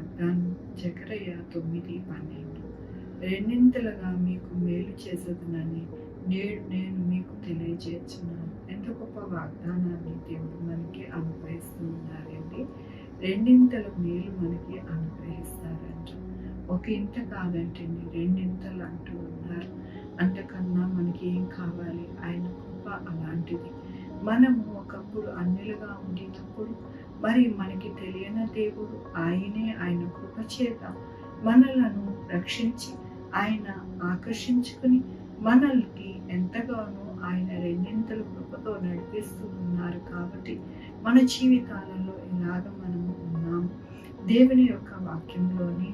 వాగ్దానం జకరయ్య 9:12 రెండింతలుగా మీకు మేలు చేసేదనని నేడు నేను మీకు తెలియజేస్తున్నాను. ఎంత గొప్ప వాగ్దానాన్ని దేవుడు మనకి అనుగ్రహిస్తూ ఉన్నారండి. రెండింతల మేలు మనకి అనుగ్రహిస్తారంట. ఒక ఇంత కాదంటండి, రెండింతలు అంటూ ఉన్నారు. అంతకన్నా మనకి ఏం కావాలి? ఆయన కృప అలాంటిది. మనము ఒకప్పుడు అన్యులుగా ఉండినప్పుడు మరి మనకి తెలియని దేవుడు ఆయన కృప చేత మనలను రక్షించి ఆయన ఆకర్షించుకుని మనల్ని ఎంతగానో ఆయన రెండింతల కృపతో నడిపిస్తూ ఉన్నారు. కాబట్టి మన జీవితాలలో ఇలాగ మనము ఉన్నాము. దేవుని యొక్క వాక్యంలోని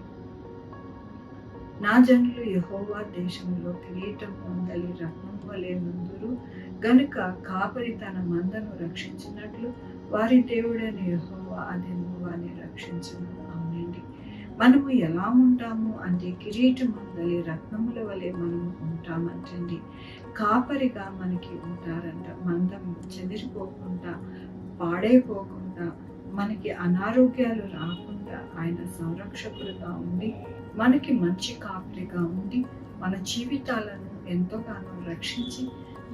నా జనులు యెహోవా దేశంలో కిరీటం పొందలి రత్నం వలె నుందురు గనుక కాపరి తన మందను రక్షించినట్లు వారి దేవుడైన యెహోవా అదెను వారిని రక్షించును. అవునండి, మనము ఎలా ఉంటాము అంటే కిరీటం పొందలి రత్నముల వలె మనము ఉంటామంటండి. కాపరిగా మనకి ఉంటారంట. మందం చెదిరిపోకుండా పాడైపోకుండా మనకి అనారోగ్యాలు రాకుండా ఆయన సంరక్షకుడుగా ఉండి మనకి మంచి కాపరిగా ఉండి మన జీవితాలను ఎంతగానో రక్షించి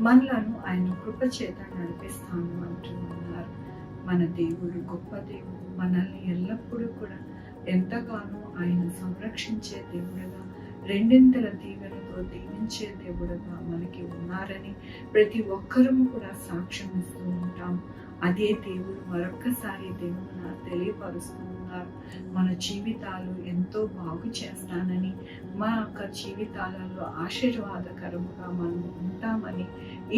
మనలను ఆయన కృప చేత నడిపిస్తాను అంటూ ఉన్నారు. మన దేవుడు గొప్ప దేవుడు. మనల్ని ఎల్లప్పుడూ కూడా ఎంతగానో ఆయన సంరక్షించే దేవుడుగా, రెండింతల దీవెనతో దీవించే దేవుడుగా మనకి ఉన్నారని ప్రతి ఒక్కరము కూడా సాక్ష్యం ఇస్తూ ఉంటాం. అదే దేవుడు మరొక్కసారి దేవుడు తెలియపరుస్తూ ఉన్నారు. మన జీవితాలు ఎంతో బాగు చేస్తానని, మా యొక్క జీవితాలలో ఆశీర్వాదకరముగా మనం ఉంటామని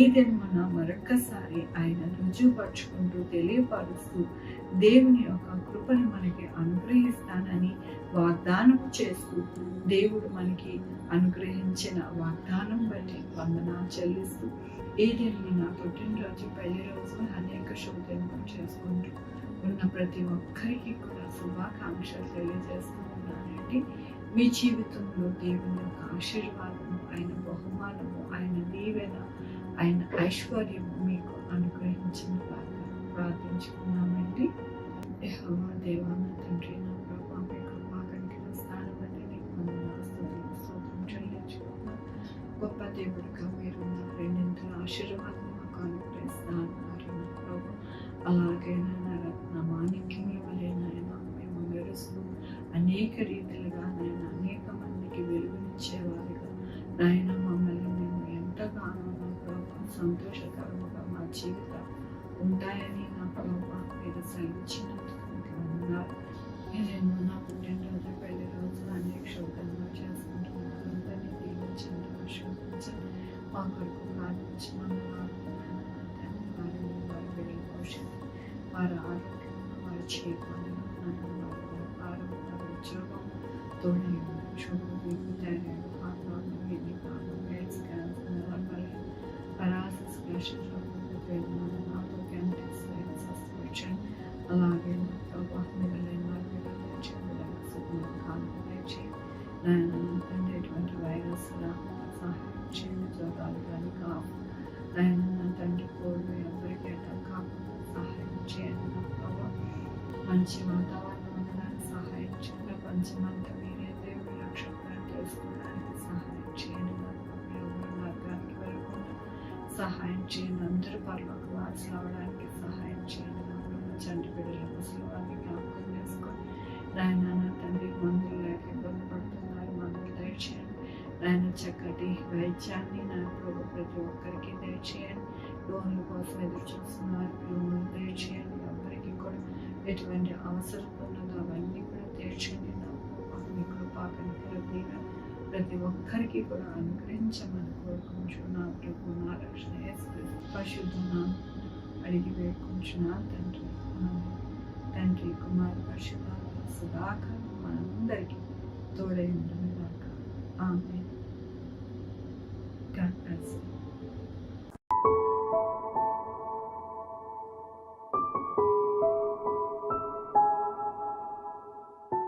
ఈ దినమున మరొక్కసారి ఆయన రుజువుపరుచుకుంటూ తెలియపరుస్తూ దేవుని యొక్క కృపను మనకి అనుగ్రహిస్తానని వాగ్దానం చేస్తూ దేవుడు మనకి అనుగ్రహించిన వాగ్దానం బట్టి వందనాలు చెల్లిస్తూ ఈ దినమున పుట్టినరోజు, పెళ్లి రోజు, అనేక శుభదినం చేసుకుంటూ ఉన్న ప్రతి ఒక్కరికి కూడా శుభాకాంక్షలు తెలియజేస్తూ ఉన్నానండి. మీ జీవితంలో దేవుని యొక్క ఆశీర్వాదము, ఆయన బహుమానము, ఆయన దీవెన, ఆయన ఐశ్వర్యము మీకు అనుగ్రహించిన ప్రార్థించుకున్నామండి. యెహోవా దేవా నా తండ్రి, నా ప్రభువా, మీ కృపా కనికరం స్థానం బట్టి నీకు వందనాలు స్తోత్రం చెల్లించుకున్నాను. గొప్ప దేవుడిగా మీరు రెండింతల ఆశీర్వాదం మాకు అనుగ్రహిస్తా అన్నారు నా ప్రభు. అలాగే నా మాణిక్యముల వలె నాయన మేము మెరుస్తూ అనేక రీతిలుగా నాయన అనేక మందికి వెలుగునిచ్చేవారిగా నాయన మమ్మల్ని మేము ఎంతగానో నా ప్రభు సంతోషకరముగా మా జీవితం ఉంటాయని నా ప్రభు మీరు సెలవిచ్చినందుకు ఉన్నారు. నేను నా పుట్టినరోజు, పెళ్లి రోజు అనేక శుభంగా చేసుకుంటున్నాను. అందరినీ దీవించండి, ఆశీర్వదించండి. మా కొరకు ప్రార్థించి వారి బిడ్డల భవిష్యత్తు, వారి ఆరోగ్యం, వారి చేపలు, వారి వ్యాపారం, వారి ఉద్యోగం తోడే sugar, thyroid, heart, kidney problem, AIDS, cancer, నర్మల్ పరాసిస్, ప్రెషర్, అలాగే ఎటువంటి వైరస్ సహాయం చేయండి. జ్వరాలు కానీ కాపు నా తండ్రి కోళ్ళు ఎవరికి కాకుండా సహాయం చేయండి. నా ప్రభావ మంచి వాతావరణం ఉండడానికి సహాయం చేయండి. ప్రపంచమంతా మీరే దేవుడు రక్షకులను తెలుసుకోవడానికి సహాయం చేయండి. నా ప్రభు మార్గానికి వెళ్ళకుండా సహాయం చేయండి. అందరూ పర్లోక వారసులు అవడానికి సహాయం చేయండి. నా ప్రభు చంటి బిడ్డల ముసలి వారిని జ్ఞాపకం చేసుకొని నాయన నా తండ్రి మందులు లేక ఇబ్బంది పడుతున్నారు, మందులు దయచేయండి. నాయన చక్కటి వైద్యాన్ని నా ప్రభు ప్రతి ఒక్కరికి దయచేయండి. లోన్ల కోసం ఎదురు చూస్తున్నారు, లోన్లు దయచేయండి. ఎవరికి కూడా ఎటువంటి అవసరం ఉన్నదో అవన్నీ కూడా తీర్చండి. నా ప్రభు మీ కృపా కనికర దీవెన ప్రతి ఒక్కరికి కూడా అనుగ్రహించమని కోరుకుంటున్నా ప్రభు. నా రక్షణ పరిశుద్ధ అడిగి వేడుకుంటున్నా తండ్రి. తండ్రి, కుమారు, పరిశుద్ధ సదాకాలం మనందరికీ తోడై ఉండను గాక. ఆమేన్.